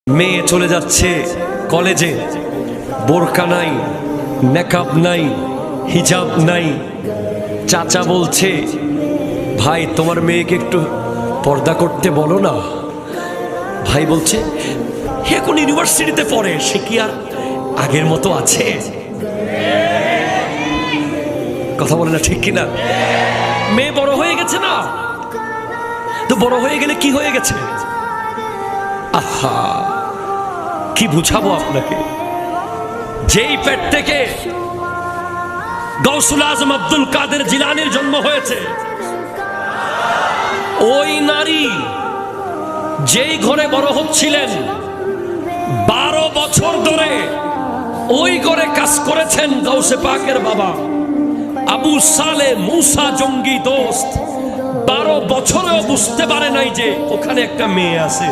মেয়ে চলে যাচ্ছে কলেজে, বোরকা নাই, মেকআপ নাই, হিজাব নাই। চাচা বলছে, ভাই তোমার মেয়েকে একটু পর্দা করতে বলো না। ভাই বলছে, এখন ইউনিভার্সিটিতে পড়ে, সে কি আর আগের মতো আছে? কথা বলে না, ঠিক কিনা? মেয়ে বড় হয়ে গেছে না? তো বড় হয়ে গেলে কি হয়ে গেছে? আহা, কি বুঝাবো আপনাকে। যেই পেট থেকে গৌসুল আজম আব্দুল কাদের জিলানীর জন্ম হয়েছে, ওই নারী যেই ঘরে বড় হচ্ছিলেন 12 বছর ধরে ওই ঘরে কাজ করেছেন গৌসে পাকের বাবা আবু সালে মুসা জঙ্গি দোস্ত। 12 বছরেও বুঝতে পারে নাই যে ওখানে একটা মেয়ে আছে।